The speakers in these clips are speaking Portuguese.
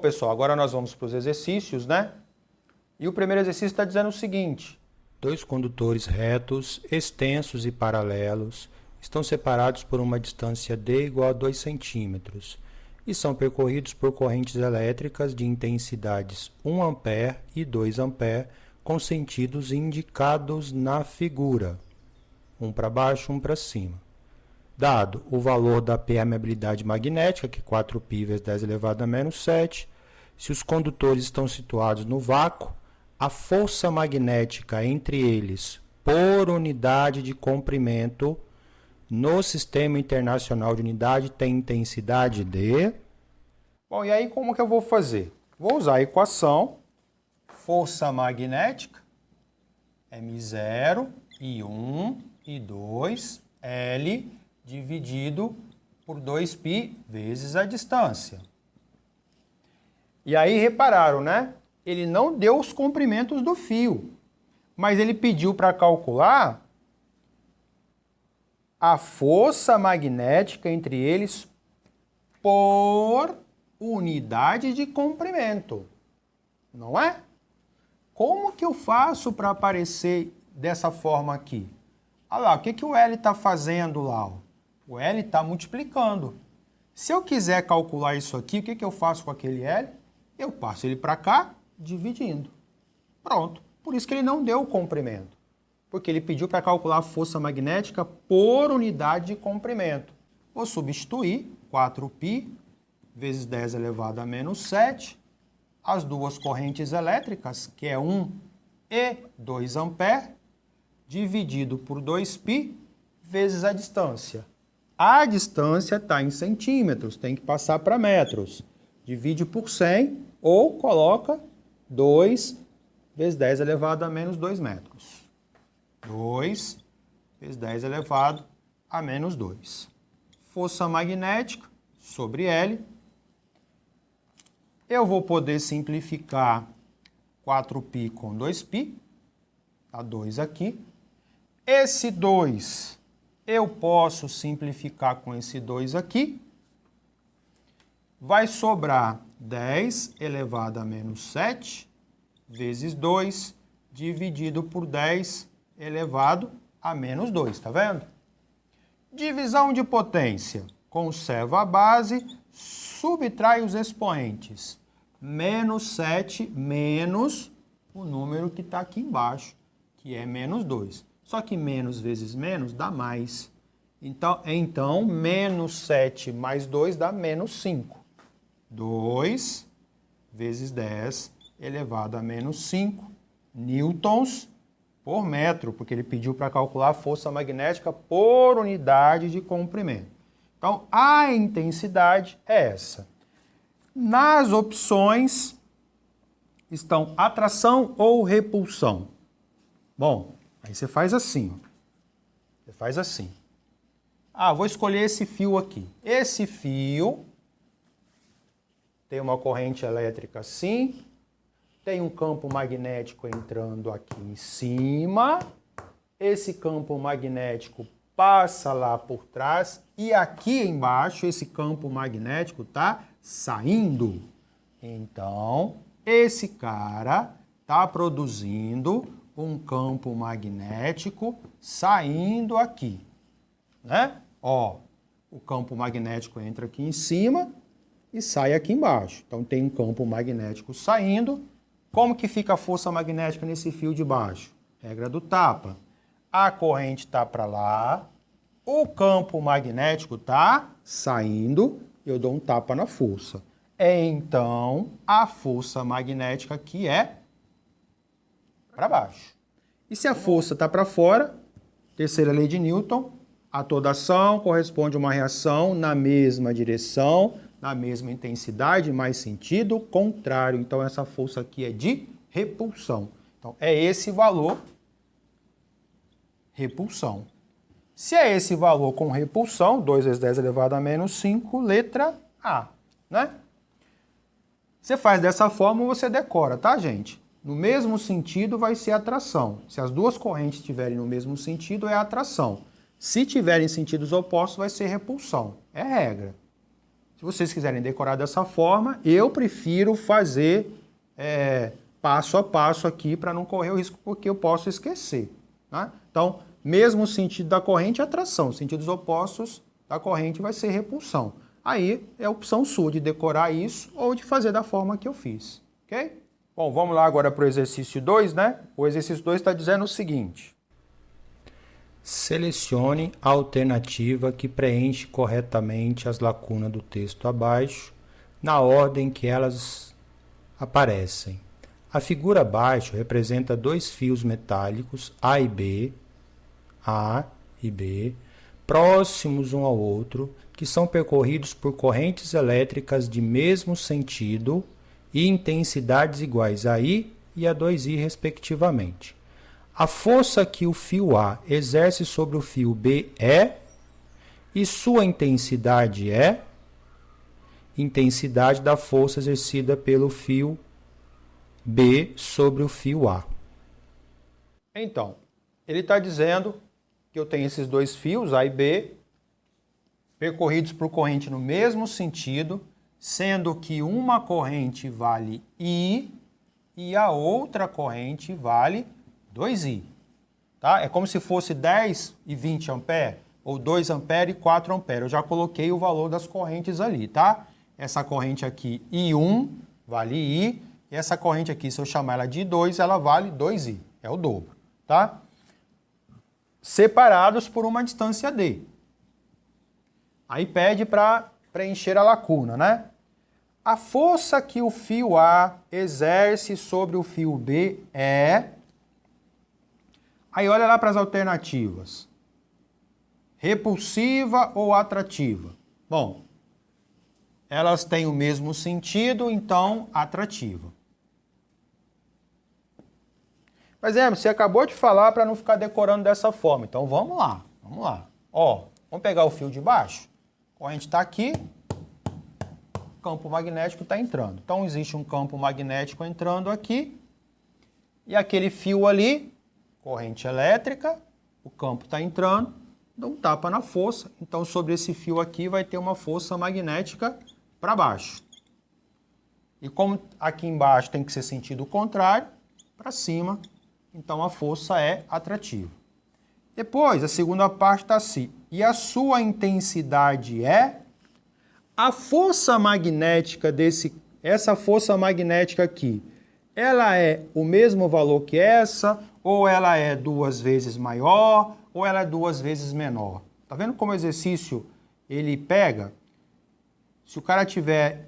pessoal, agora nós vamos para os exercícios, né? E o primeiro exercício está dizendo o seguinte: dois condutores retos, extensos e paralelos estão separados por uma distância d igual a 2 centímetros e são percorridos por correntes elétricas de intensidades 1 A e 2 A com sentidos indicados na figura, um para baixo, um para cima. Dado o valor da permeabilidade magnética, que é 4π vezes 10 elevado a menos 7, se os condutores estão situados no vácuo, a força magnética entre eles por unidade de comprimento no Sistema Internacional de Unidade tem intensidade de... Bom, e aí como que eu vou fazer? Vou usar a equação força magnética, M0, I1, I2, L dividido por 2π vezes a distância. E aí repararam, né? Ele não deu os comprimentos do fio, mas ele pediu para calcular a força magnética entre eles por unidade de comprimento, não é? Como que eu faço para aparecer dessa forma aqui? Olha lá, o que o L está fazendo lá? O L está multiplicando. Se eu quiser calcular isso aqui, o que eu faço com aquele L? Eu passo ele para cá, dividindo. Pronto. Por isso que ele não deu o comprimento. Porque ele pediu para calcular a força magnética por unidade de comprimento. Vou substituir 4π vezes 10 elevado a menos 7. As duas correntes elétricas, que é 1 e 2 A, dividido por 2π vezes a distância. A distância está em centímetros, tem que passar para metros. Divide por 100 ou coloca 2 vezes 10 elevado a menos 2 metros. 2 vezes 10 elevado a menos 2. Força magnética sobre L. Eu vou poder simplificar 4π com 2π. Tá 2 aqui. Esse 2 eu posso simplificar com esse 2 aqui. Vai sobrar 10 elevado a menos 7 vezes 2 dividido por 10 elevado a menos 2, tá vendo? Divisão de potência. Conserva a base, subtrai os expoentes. Menos 7 menos o número que está aqui embaixo, que é menos 2. Só que menos vezes menos dá mais. Então menos 7 mais 2 dá menos 5. 2 vezes 10 elevado a menos 5 newtons por metro, porque ele pediu para calcular a força magnética por unidade de comprimento. Então, a intensidade é essa. Nas opções estão atração ou repulsão. Bom, aí você faz assim. Você faz assim. Ah, vou escolher esse fio aqui. Esse fio tem uma corrente elétrica assim, tem um campo magnético entrando aqui em cima, esse campo magnético passa lá por trás e aqui embaixo esse campo magnético está saindo. Então, esse cara está produzindo um campo magnético saindo aqui, né? Ó, o campo magnético entra aqui em cima e sai aqui embaixo. Então, tem um campo magnético saindo. Como que fica a força magnética nesse fio de baixo? Regra do tapa. A corrente está para lá, o campo magnético está saindo, eu dou um tapa na força. Então, a força magnética aqui é para baixo. E se a força está para fora, terceira lei de Newton, a toda ação corresponde a uma reação na mesma direção, na mesma intensidade, mas sentido contrário. Então, essa força aqui é de repulsão. Então, é esse valor, repulsão. Se é esse valor com repulsão, 2 vezes 10 elevado a menos 5, letra A, né? Você faz dessa forma, você decora, tá, gente? No mesmo sentido vai ser atração. Se as duas correntes estiverem no mesmo sentido, é atração. Se tiverem sentidos opostos, vai ser repulsão. É regra. Se vocês quiserem decorar dessa forma, eu prefiro fazer passo a passo aqui para não correr o risco, porque eu posso esquecer. Né? Então, mesmo sentido da corrente é atração, sentidos opostos da corrente vai ser repulsão. Aí é a opção sua de decorar isso ou de fazer da forma que eu fiz. Ok? Bom, vamos lá agora para o exercício 2, né? O exercício 2 está dizendo o seguinte. Selecione a alternativa que preenche corretamente as lacunas do texto abaixo, na ordem que elas aparecem. A figura abaixo representa dois fios metálicos A e B, próximos um ao outro, que são percorridos por correntes elétricas de mesmo sentido e intensidades iguais a I e a 2I, respectivamente. A força que o fio A exerce sobre o fio B e sua intensidade é intensidade da força exercida pelo fio B sobre o fio A. Então, ele está dizendo que eu tenho esses dois fios, A e B, percorridos por corrente no mesmo sentido, sendo que uma corrente vale I e a outra corrente vale 2I. Tá? É como se fosse 10 e 20 ampere, ou 2 ampere e 4 ampere. Eu já coloquei o valor das correntes ali, tá? Essa corrente aqui, I1, vale I, e essa corrente aqui, se eu chamar ela de 2, ela vale 2I, é o dobro, tá? Separados por uma distância D. Aí pede para preencher a lacuna, né? A força que o fio A exerce sobre o fio B é... Aí olha lá para as alternativas. Repulsiva ou atrativa? Bom, elas têm o mesmo sentido, então atrativa. Mas você acabou de falar para não ficar decorando dessa forma. Então vamos lá, vamos lá. Ó, vamos pegar o fio de baixo. A corrente está aqui, o campo magnético está entrando. Então existe um campo magnético entrando aqui e aquele fio ali, corrente elétrica, o campo está entrando, dá um tapa na força. Então sobre esse fio aqui vai ter uma força magnética para baixo. E como aqui embaixo tem que ser sentido contrário, para cima, então a força é atrativa. Depois, a segunda parte está assim. E a sua intensidade é? A força magnética essa força magnética aqui, ela é o mesmo valor que essa, ou ela é 2 vezes maior, ou ela é 2 vezes menor? Tá vendo como o exercício ele pega? Se o cara tiver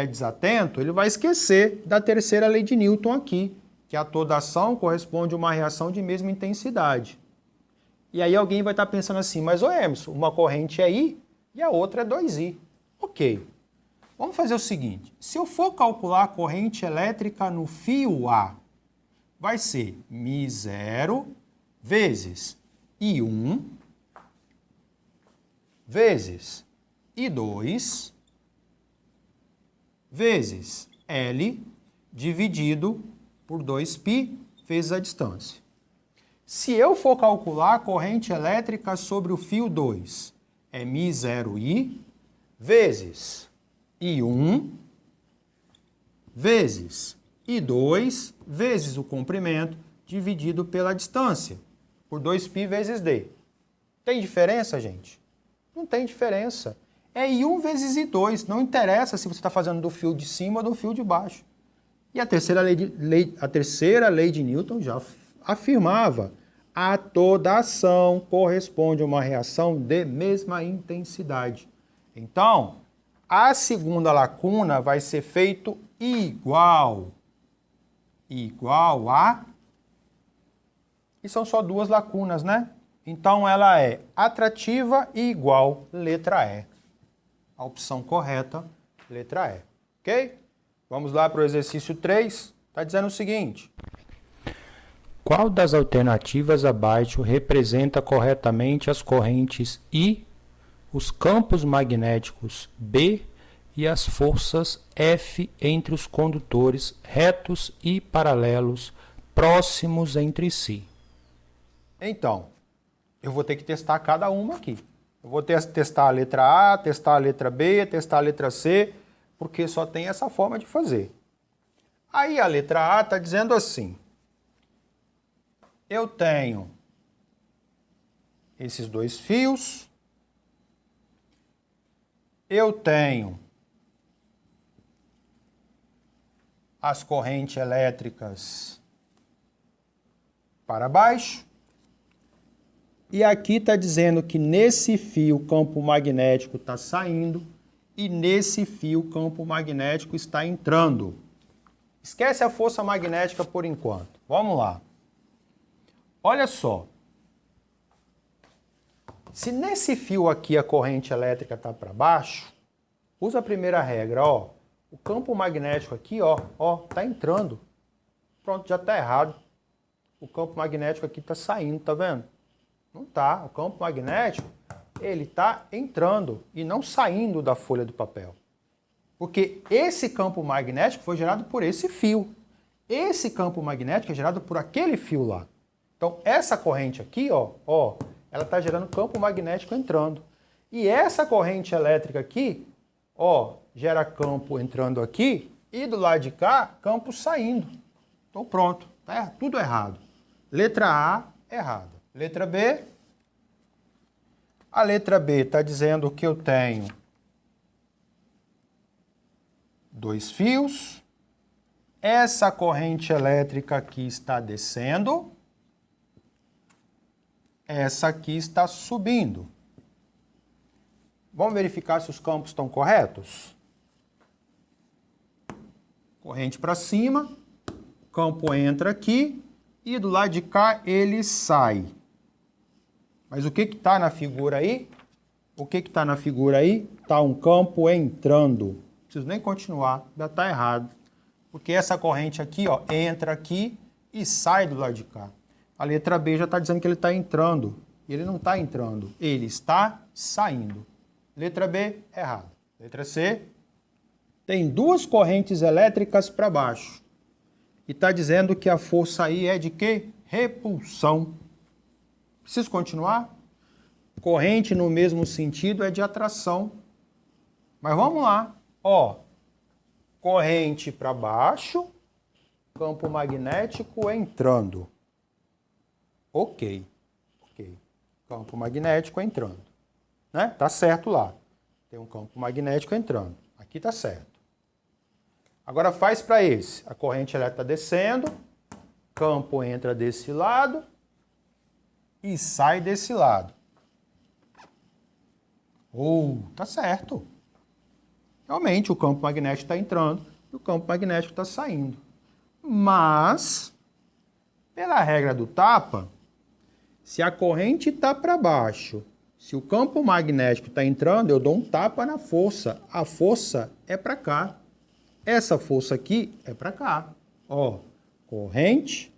desatento, ele vai esquecer da terceira lei de Newton aqui, que a toda ação corresponde a uma reação de mesma intensidade. E aí alguém vai estar pensando assim, mas ô Emerson, uma corrente é I e a outra é 2I. Ok. Vamos fazer o seguinte, se eu for calcular a corrente elétrica no fio A, vai ser μ0 vezes I1 vezes I2 vezes L dividido por 2π vezes a distância. Se eu for calcular a corrente elétrica sobre o fio 2, é μ0I vezes I1 vezes I2 vezes o comprimento dividido pela distância, por 2π vezes D. Tem diferença, gente? Não tem diferença. É I1 vezes I2, não interessa se você está fazendo do fio de cima ou do fio de baixo. E a terceira lei de Newton já afirmava: a toda ação corresponde a uma reação de mesma intensidade. Então, a segunda lacuna vai ser feito igual a... E são só duas lacunas, né? Então, ela é atrativa e igual, letra E. A opção correta, letra E. Ok? Vamos lá para o exercício 3. Está dizendo o seguinte. Qual das alternativas abaixo representa corretamente as correntes I, os campos magnéticos B e as forças F entre os condutores retos e paralelos próximos entre si? Então, eu vou ter que testar cada uma aqui. Eu vou testar a letra A, testar a letra B, testar a letra C, porque só tem essa forma de fazer. Aí a letra A está dizendo assim, eu tenho esses dois fios, eu tenho as correntes elétricas para baixo, e aqui está dizendo que nesse fio o campo magnético está saindo e nesse fio o campo magnético está entrando. Esquece a força magnética por enquanto. Vamos lá. Olha só. Se nesse fio aqui a corrente elétrica está para baixo, usa a primeira regra, ó. O campo magnético aqui, ó, tá entrando. Pronto, já está errado. O campo magnético aqui está saindo, tá vendo? Não tá. O campo magnético, ele está entrando e não saindo da folha do papel. Porque esse campo magnético foi gerado por esse fio. Esse campo magnético é gerado por aquele fio lá. Então, essa corrente aqui, ó, ela está gerando campo magnético entrando. E essa corrente elétrica aqui, ó, gera campo entrando aqui e do lado de cá, campo saindo. Então, pronto. Tá tudo errado. Letra A, errada. Letra B. A letra B está dizendo que eu tenho dois fios. Essa corrente elétrica aqui está descendo. Essa aqui está subindo. Vamos verificar se os campos estão corretos? Corrente para cima, campo entra aqui e do lado de cá ele sai. Mas o que está na figura aí? O que está na figura aí? Está um campo entrando. Não preciso nem continuar, já está errado. Porque essa corrente aqui, ó, entra aqui e sai do lado de cá. A letra B já está dizendo que ele está entrando. Ele não está entrando, ele está saindo. Letra B, errado. Letra C, tem duas correntes elétricas para baixo. E está dizendo que a força aí é de quê? Repulsão. Preciso continuar? Corrente no mesmo sentido é de atração. Mas vamos lá. Ó, corrente para baixo, campo magnético entrando. Ok. Campo magnético entrando. Né? Tá certo lá. Tem um campo magnético entrando. Aqui tá certo. Agora faz para esse. A corrente elétrica está descendo, campo entra desse lado e sai desse lado. Tá certo. Realmente o campo magnético está entrando e o campo magnético está saindo. Mas, pela regra do tapa, se a corrente está para baixo, se o campo magnético está entrando, eu dou um tapa na força. A força é para cá. Essa força aqui é para cá. Ó, corrente,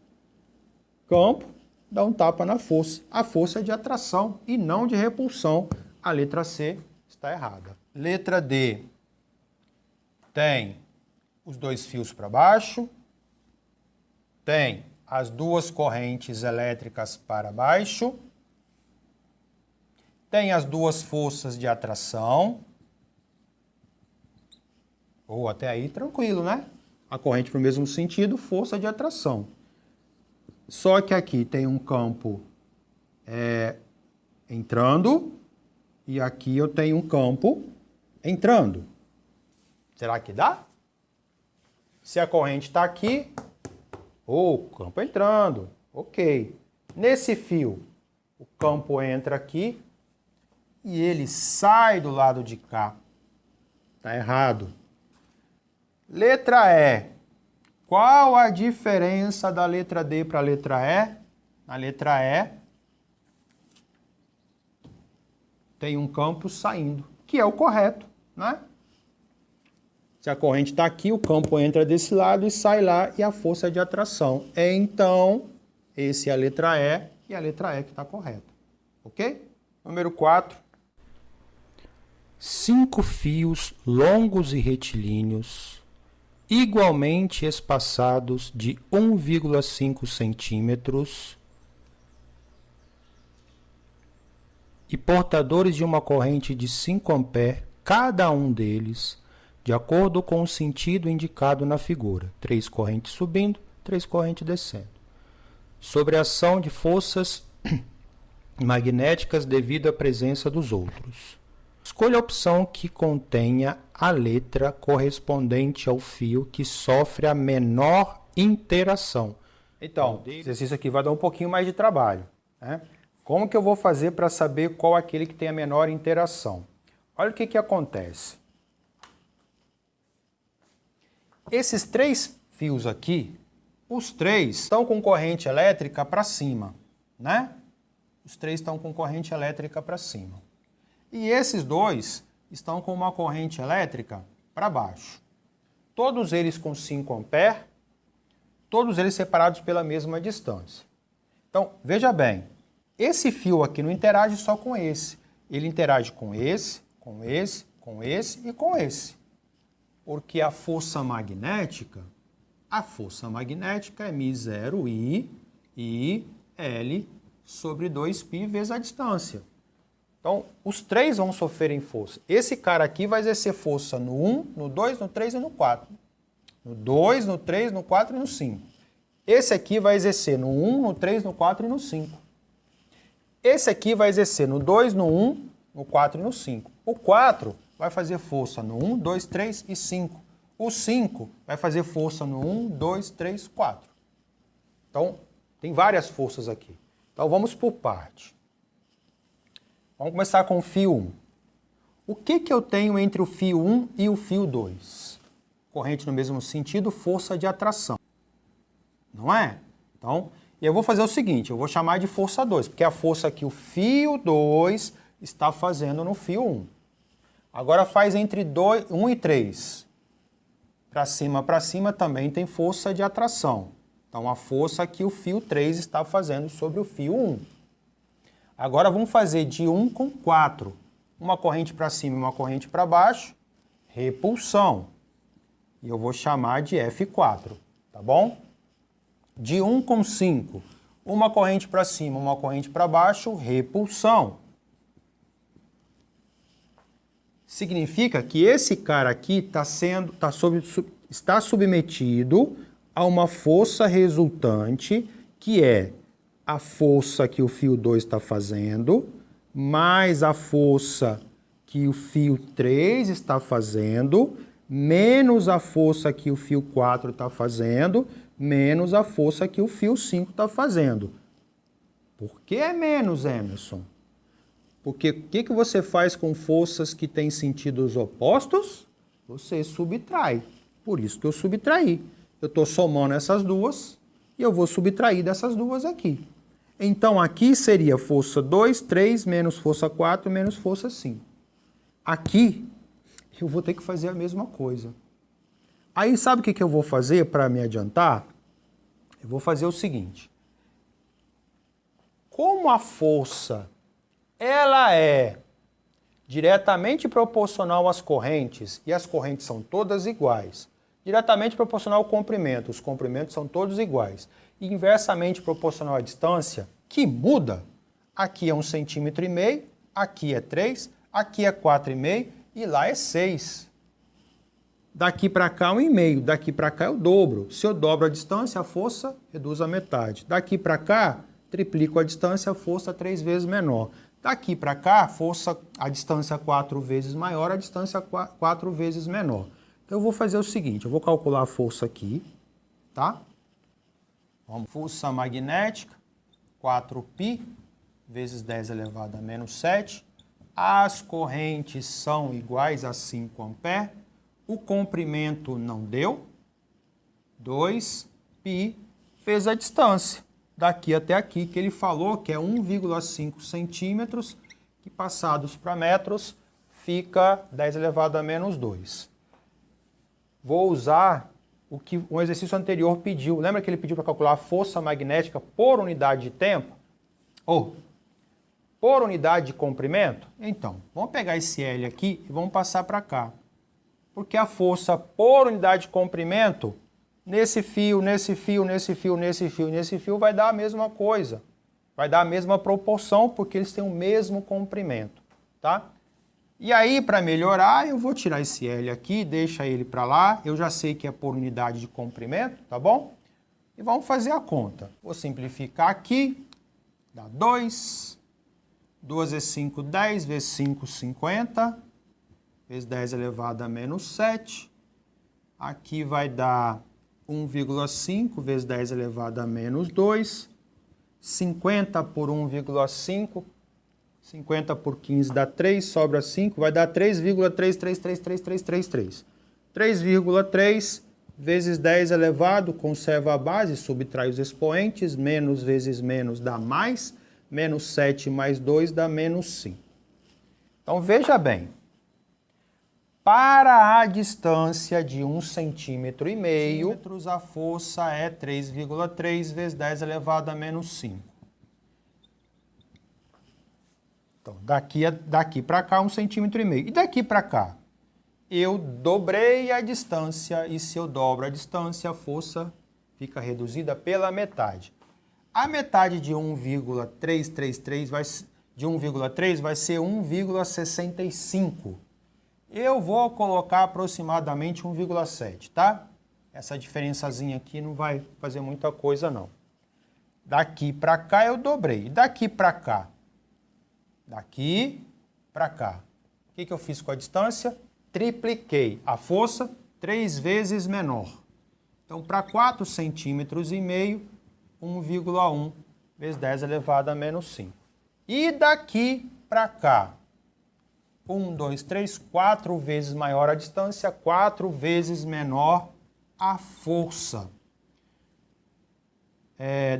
campo, dá um tapa na força. A força é de atração e não de repulsão. A letra C está errada. Letra D tem os dois fios para baixo, tem as duas correntes elétricas para baixo, tem as duas forças de atração. Ou até aí tranquilo, né? A corrente para o mesmo sentido, força de atração. Só que aqui tem um campo entrando e aqui eu tenho um campo entrando. Será que dá? Se a corrente está aqui, o campo entrando, ok. Nesse fio, o campo entra aqui e ele sai do lado de cá. Está errado. Letra E. Qual a diferença da letra D para a letra E? Na letra E, tem um campo saindo, que é o correto, né? Se a corrente está aqui, o campo entra desse lado e sai lá, e a força é de atração. Então, esse é a letra E, e a letra E que está correta. Ok? Número 4. 5 fios longos e retilíneos, igualmente espaçados de 1,5 centímetros e portadores de uma corrente de 5 A, cada um deles, de acordo com o sentido indicado na figura. 3 correntes subindo, 3 correntes descendo. Sobre a ação de forças magnéticas devido à presença dos outros. Escolha a opção que contenha a letra correspondente ao fio que sofre a menor interação. Então, esse exercício aqui vai dar um pouquinho mais de trabalho, né? Como que eu vou fazer para saber qual é aquele que tem a menor interação? Olha o que acontece. Esses 3 fios aqui, os 3 estão com corrente elétrica para cima, né? Os 3 estão com corrente elétrica para cima. E esses 2 estão com uma corrente elétrica para baixo. Todos eles com 5 A, todos eles separados pela mesma distância. Então, veja bem, esse fio aqui não interage só com esse. Ele interage com esse, com esse, com esse e com esse. Porque a força magnética é μ0I L sobre 2π vezes a distância. Então, os 3 vão sofrerem força. Esse cara aqui vai exercer força no 1, no 2, no 3 e no 4. No 2, no 3, no 4 e no 5. Esse aqui vai exercer no 1, no 3, no 4 e no 5. Esse aqui vai exercer no 2, no 1, no 4 e no 5. O 4 vai fazer força no 1, 2, 3 e 5. O 5 vai fazer força no 1, 2, 3, 4. Então, tem várias forças aqui. Então, vamos por parte. Vamos começar com o fio 1. O que eu tenho entre o fio 1 e o fio 2? Corrente no mesmo sentido, força de atração. Não é? Então, eu vou fazer o seguinte, eu vou chamar de força 2, porque é a força que o fio 2 está fazendo no fio 1. Agora faz entre 1 e 3. Para cima também tem força de atração. Então, a força que o fio 3 está fazendo sobre o fio 1. Agora vamos fazer de 1 com 4. Uma corrente para cima e uma corrente para baixo. Repulsão. E eu vou chamar de F4, tá bom? De 1 com 5. Uma corrente para cima, uma corrente para baixo. Repulsão. Significa que esse cara aqui está submetido a uma força resultante, que é a força que o fio 2 está fazendo, mais a força que o fio 3 está fazendo, menos a força que o fio 4 está fazendo, menos a força que o fio 5 está fazendo. Por que é menos, Emerson? Porque o que você faz com forças que têm sentidos opostos? Você subtrai. Por isso que eu subtraí. Eu estou somando essas duas e eu vou subtrair dessas duas aqui. Então, aqui seria força 2, 3, menos força 4, menos força 5. Aqui, eu vou ter que fazer a mesma coisa. Aí, sabe o que eu vou fazer para me adiantar? Eu vou fazer o seguinte. Como a força ela é diretamente proporcional às correntes, e as correntes são todas iguais, diretamente proporcional ao comprimento, os comprimentos são todos iguais, e inversamente proporcional à distância, que muda, aqui é 1,5 cm, aqui é 3, aqui é 4,5 e lá é 6. Daqui para cá 1,5, daqui para cá é o dobro. Se eu dobro a distância, a força reduz a metade. Daqui para cá, triplico a distância, a força 3 vezes menor. Daqui para cá, a distância 4 vezes maior, a distância 4 vezes menor. Então, eu vou fazer o seguinte, eu vou calcular a força aqui, tá? Vamos, força magnética, 4π vezes 10 elevado a menos 7. As correntes são iguais a 5 A. O comprimento não deu. 2π fez a distância. Daqui até aqui, que ele falou que é 1,5 centímetros, que passados para metros, fica 10 elevado a menos 2. Vou usar o que o exercício anterior pediu. Lembra que ele pediu para calcular a força magnética por unidade de tempo? Ou por unidade de comprimento? Então, vamos pegar esse L aqui e vamos passar para cá. Porque a força por unidade de comprimento, nesse fio, nesse fio, nesse fio, nesse fio, nesse fio, vai dar a mesma coisa. Vai dar a mesma proporção, porque eles têm o mesmo comprimento, tá? E aí, para melhorar, eu vou tirar esse L aqui, deixa ele para lá. Eu já sei que é por unidade de comprimento, tá bom? E vamos fazer a conta. Vou simplificar aqui. Dá 2. 2 vezes 5, 10. Vezes 5, 50. Vezes 10 elevado a menos 7. Aqui vai dar 1,5 vezes 10 elevado a menos 2. 50 por 1,5. 50 por 15 dá 3, sobra 5, vai dar 3,333333. 3,3 vezes 10 elevado, conserva a base, subtrai os expoentes, menos vezes menos dá mais, menos 7 mais 2 dá menos 5. Então veja bem, para a distância de 1,5 cm, a força é 3,3 vezes 10 elevado a menos 5. Então, daqui para cá, 1,5 cm. E daqui para cá? Eu dobrei a distância, e se eu dobro a distância, a força fica reduzida pela metade. A metade de 1,333 vai ser 1,65. Eu vou colocar aproximadamente 1,7, tá? Essa diferençazinha aqui não vai fazer muita coisa, não. Daqui para cá eu dobrei. E daqui para cá? Daqui para cá. O que eu fiz com a distância? Tripliquei a força 3 vezes menor. Então, para 4 centímetros e meio, 1,1 vezes 10 elevado a menos 5. E daqui para cá? 1, 2, 3, 4 vezes maior a distância, 4 vezes menor a força.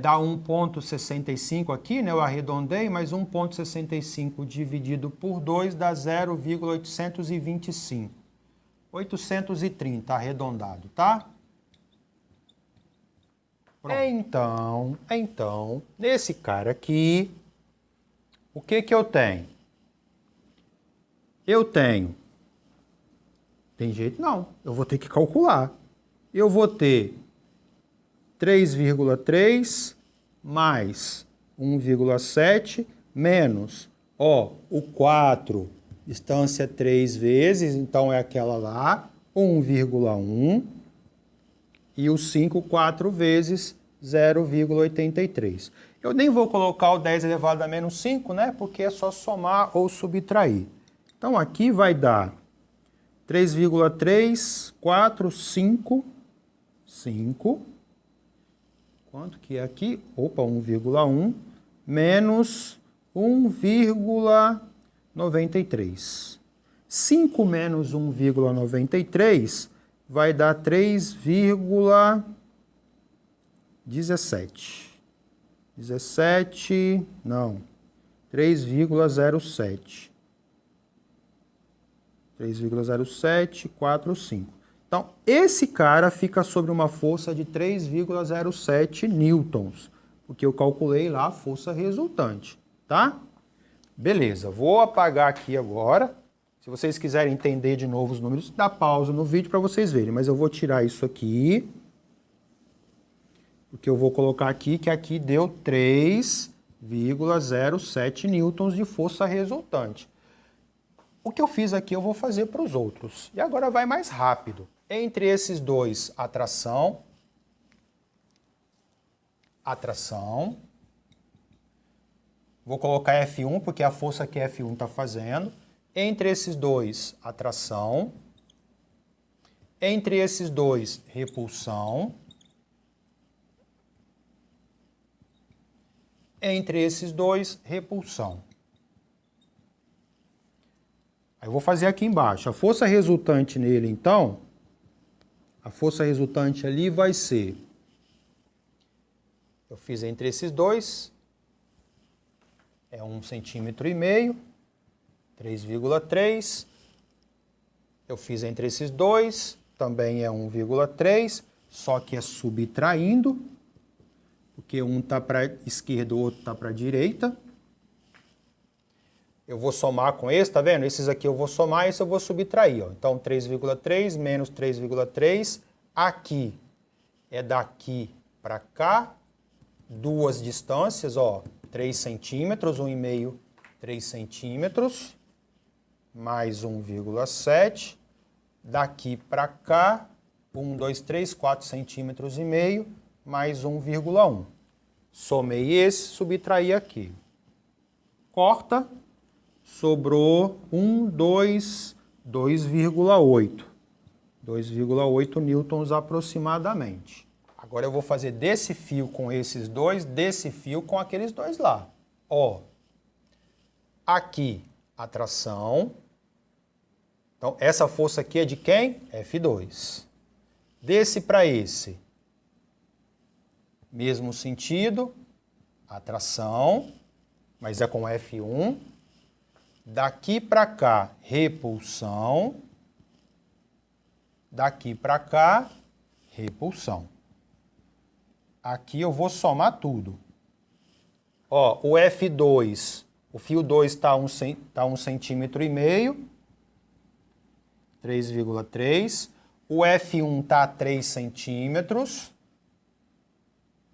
Dá 1,65 aqui, né? Eu arredondei, mas 1,65 dividido por 2 dá 0,825. 830 arredondado, tá? Pronto. Então, nesse cara aqui, o que eu tenho? Tem jeito não, eu vou ter que calcular. Eu vou ter 3,3 mais 1,7 menos, o 4, distância 3 vezes, então é aquela lá, 1,1, e o 5, 4 vezes 0,83. Eu nem vou colocar o 10 elevado a menos 5, né, porque é só somar ou subtrair. Então aqui vai dar 3,3, 4, 5, quanto que é aqui? 1,1 menos 1,93. 5 menos 1,93 vai dar 3,17. 3,07. 3,0745. Então, esse cara fica sobre uma força de 3,07 newtons, porque eu calculei lá a força resultante, tá? Beleza, vou apagar aqui agora. Se vocês quiserem entender de novo os números, dá pausa no vídeo para vocês verem, mas eu vou tirar isso aqui, porque eu vou colocar aqui que aqui deu 3,07 newtons de força resultante. O que eu fiz aqui eu vou fazer para os outros. E agora vai mais rápido. Entre esses dois, atração. Vou colocar F1, porque é a força que F1 está fazendo. Entre esses dois, atração. Entre esses dois, repulsão. Entre esses dois, repulsão. Aí eu vou fazer aqui embaixo. A força resultante nele, então, a força resultante ali vai ser... Eu fiz entre esses dois, é 1,5 centímetro, 3,3. Eu fiz entre esses dois, também é 1,3, só que é subtraindo, porque um está para a esquerda, o outro está para a direita. Eu vou somar com esse, tá vendo? Esses aqui eu vou somar, esse eu vou subtrair, ó. Então, 3,3 menos 3,3, aqui é daqui para cá, duas distâncias, ó, 3 centímetros, 1,5, 3 centímetros, mais 1,7. Daqui para cá, 1, 2, 3, 4 centímetros e meio, mais 1,1. Somei esse, subtraí aqui. Corta, sobrou 2,8. 2,8 newtons aproximadamente. Agora eu vou fazer desse fio com esses dois, desse fio com aqueles dois lá. Ó, aqui a tração. Então, essa força aqui é de quem? F2. Desse para esse, mesmo sentido, atração, mas é com F1. Daqui para cá, repulsão. Daqui para cá, repulsão. Aqui eu vou somar tudo. Ó, o F2, o fio 2 está 1,5 centímetro, 3,3. O F1 está 3 centímetros,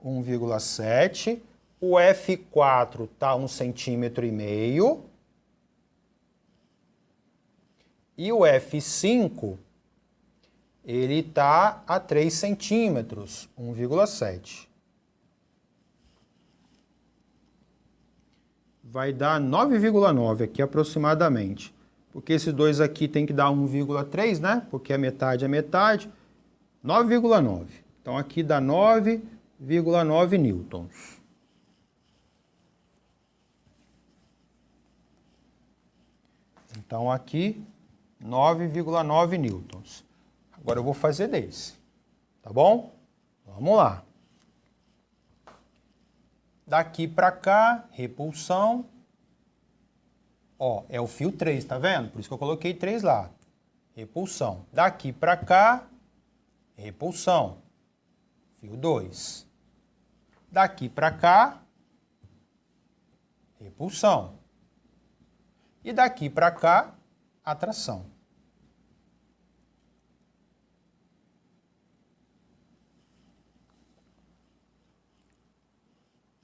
1,7. O F4 está 1,5 centímetro. E o F5, ele está a 3 centímetros, 1,7. Vai dar 9,9 aqui aproximadamente. Porque esses dois aqui tem que dar 1,3, né? Porque a metade é metade. 9,9. Então aqui dá 9,9 newtons. Então aqui, 9,9 newtons. Agora eu vou fazer desse. Tá bom? Vamos lá. Daqui para cá, repulsão. Ó, é o fio 3, tá vendo? Por isso que eu coloquei 3 lá. Repulsão. Daqui para cá, repulsão. Fio 2. Daqui para cá, repulsão. E daqui para cá, atração.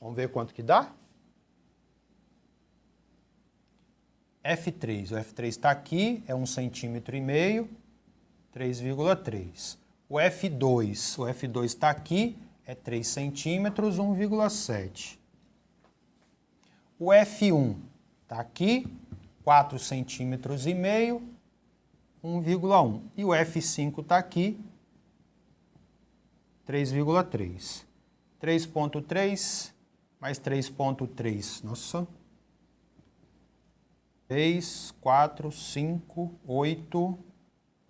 Vamos ver quanto que dá? F3. O F3 está aqui, é 1,5 centímetro, 3,3. O F2 está aqui, é 3 centímetros, 1,7. O F1 está aqui, 4 centímetros e meio, 1,1. E o F5 está aqui, 3,3. 3,3 mais 3,3. Nossa. 3, 4, 5, 8,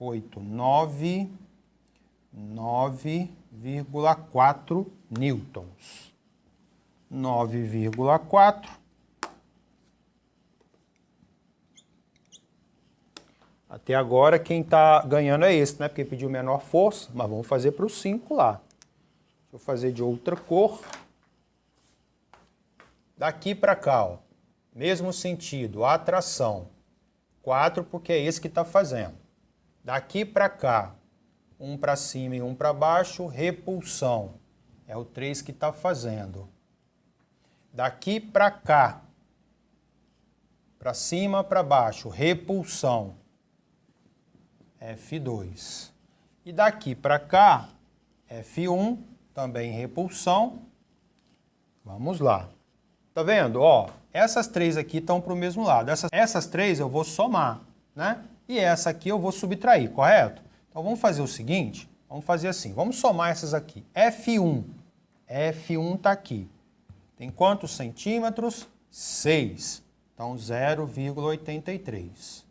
9,4 newtons. 9,4. Até agora quem está ganhando é esse, né? Porque pediu menor força, mas vamos fazer para o 5 lá. Deixa eu fazer de outra cor. Daqui para cá, ó. Mesmo sentido, atração. 4 porque é esse que está fazendo. Daqui para cá, um para cima e um para baixo, repulsão. É o 3 que está fazendo. Daqui para cá, para cima, para baixo, repulsão. F2. E daqui para cá, F1, também repulsão. Vamos lá. Tá vendo? Ó, essas três aqui estão para o mesmo lado. Essas três eu vou somar, né? E essa aqui eu vou subtrair, correto? Então vamos fazer o seguinte, vamos fazer assim, vamos somar essas aqui. F1 está aqui. Tem quantos centímetros? 6. Então 0,83.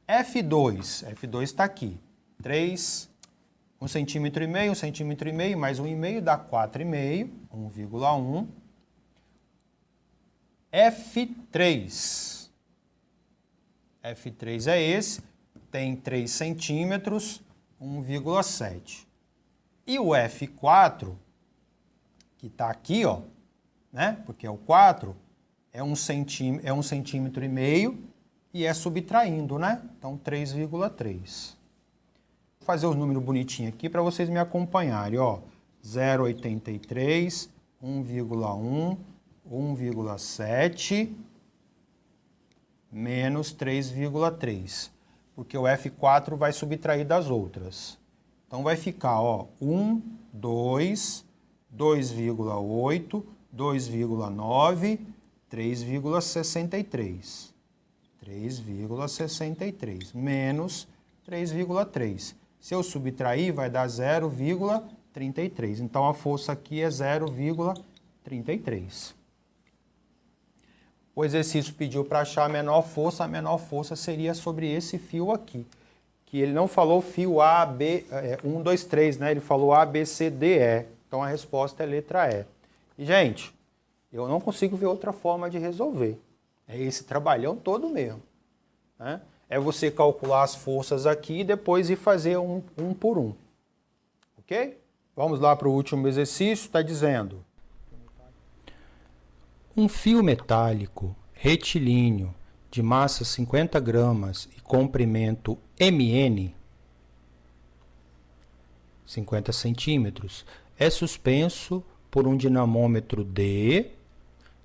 F2 está aqui. 3, 1,5 centímetro, 1,5 centímetro, mais 1,5 dá 4,5, 1,1. F3 é esse, tem 3 centímetros, 1,7. E o F4, que está aqui, ó, né? Porque é o 4, é 1,5 centímetro e é subtraindo, né? Então 3,3. Vou fazer os números bonitinhos aqui para vocês me acompanharem, ó. 0,83, 1,1, 1,7, menos 3,3. Porque o F4 vai subtrair das outras. Então vai ficar, ó, 1, 2, 2,8, 2,9, 3,63. 3,63 menos 3,3. Se eu subtrair, vai dar 0,33. Então, a força aqui é 0,33. O exercício pediu para achar a menor força seria sobre esse fio aqui. Que ele não falou fio A, B, 1, 2, 3, né? Ele falou A, B, C, D, E. Então, a resposta é letra E. E, gente, eu não consigo ver outra forma de resolver. É esse trabalhão todo mesmo, né? É você calcular as forças aqui e depois ir fazer um por um. Ok? Vamos lá para o último exercício. Está dizendo: um fio metálico retilíneo de massa 50 gramas e comprimento MN, 50 centímetros, é suspenso por um dinamômetro D,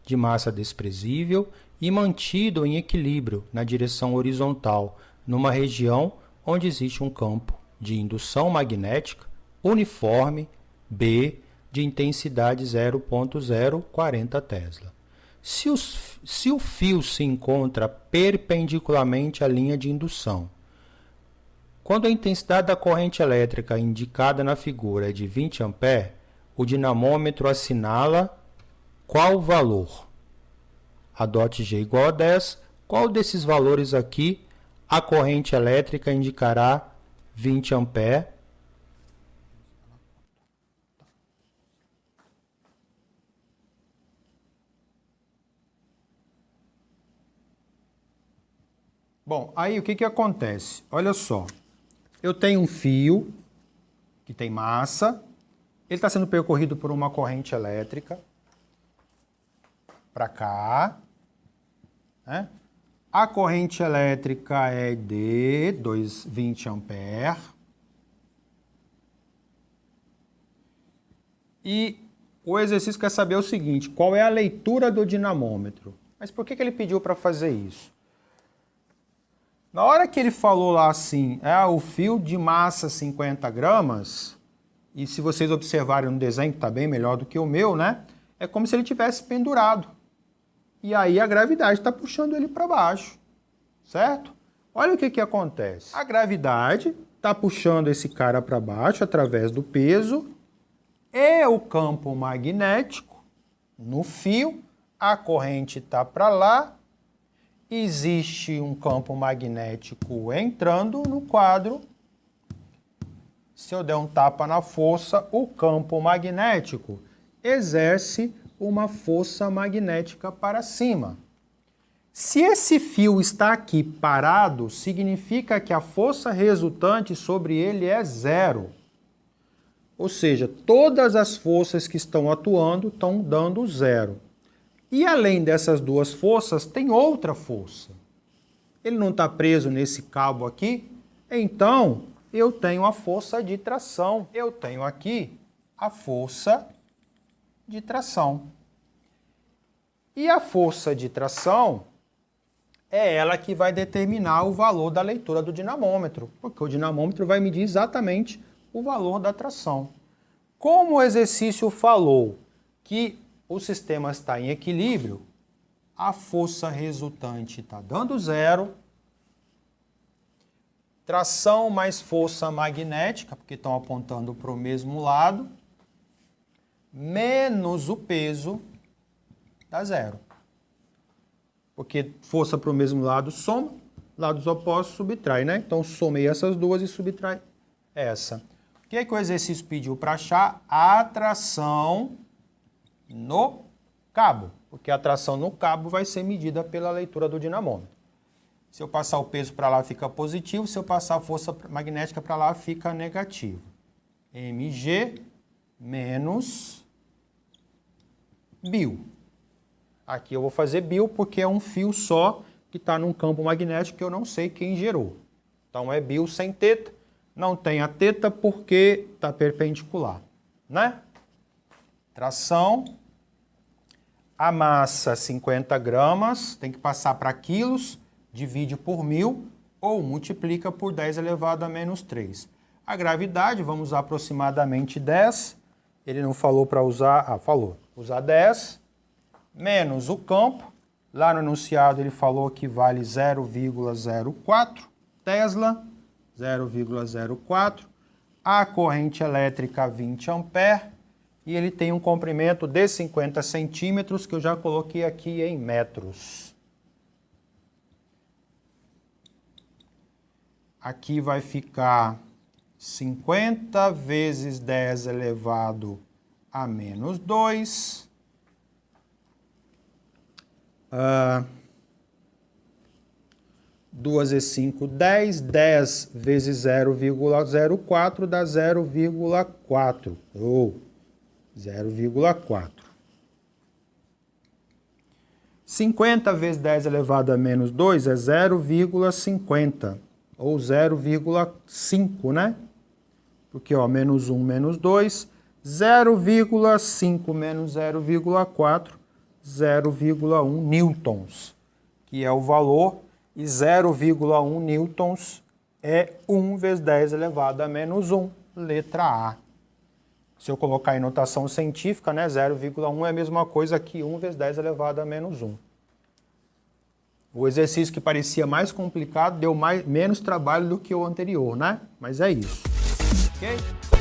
de massa desprezível, e mantido em equilíbrio na direção horizontal, numa região onde existe um campo de indução magnética uniforme B de intensidade 0,040 Tesla. Se o fio se encontra perpendicularmente à linha de indução, quando a intensidade da corrente elétrica indicada na figura é de 20 A, o dinamômetro assinala qual valor? Adote G igual a 10. Qual desses valores aqui a corrente elétrica indicará 20 A? Bom, aí o que acontece? Olha só, eu tenho um fio que tem massa, ele está sendo percorrido por uma corrente elétrica para cá, né? A corrente elétrica é de 20 A. E o exercício quer saber o seguinte: qual é a leitura do dinamômetro? Mas por que ele pediu para fazer isso? Na hora que ele falou lá assim, o fio de massa 50 gramas, e se vocês observarem no desenho, que está bem melhor do que o meu, né? É como se ele tivesse pendurado. E aí a gravidade está puxando ele para baixo, certo? Olha o que acontece. A gravidade está puxando esse cara para baixo através do peso e o campo magnético no fio, a corrente está para lá, existe um campo magnético entrando no quadro. Se eu der um tapa na força, o campo magnético exerce uma força magnética para cima. Se esse fio está aqui parado, significa que a força resultante sobre ele é zero. Ou seja, todas as forças que estão atuando estão dando zero. E além dessas duas forças, tem outra força. Ele não está preso nesse cabo aqui? Então, eu tenho a força de tração. Eu tenho aqui a força de tração. E a força de tração é ela que vai determinar o valor da leitura do dinamômetro, porque o dinamômetro vai medir exatamente o valor da tração. Como o exercício falou que o sistema está em equilíbrio, a força resultante está dando zero, tração mais força magnética, porque estão apontando para o mesmo lado, menos o peso, dá zero. Porque força para o mesmo lado soma, lados opostos subtrai, né? Então somei essas duas e subtrai essa. O que é que o exercício pediu para achar? A tração no cabo, porque a tração no cabo vai ser medida pela leitura do dinamômetro. Se eu passar o peso para lá fica positivo, se eu passar a força magnética para lá fica negativo. mg menos bio. Aqui eu vou fazer bio porque é um fio só que está num campo magnético que eu não sei quem gerou. Então é bio sem teta, não tem a teta porque está perpendicular, né? Tração A massa, 50 gramas, tem que passar para quilos, divide por 1000 ou multiplica por 10 elevado a menos 3. A gravidade, vamos usar aproximadamente 10. Ele não falou para usar, falou. Usar 10 menos o campo. Lá no enunciado ele falou que vale 0,04 Tesla, 0,04. A corrente elétrica 20 ampere e ele tem um comprimento de 50 centímetros que eu já coloquei aqui em metros. Aqui vai ficar 50 vezes 10 elevado a menos 2. 2 e 5, 10. 10 vezes 0,04 dá 0,4. Ou 0,4. 50 vezes 10 elevado a menos 2 é 0,50. Ou 0,5, né? Porque, ó, menos 1 menos 2, 0,5 menos 0,4, 0,1 newtons, que é o valor, e 0,1 newtons é 1 vezes 10 elevado a menos 1, letra A. Se eu colocar em notação científica, né, 0,1 é a mesma coisa que 1 vezes 10 elevado a menos 1. O exercício que parecia mais complicado deu menos trabalho do que o anterior, né? Mas é isso. Ok?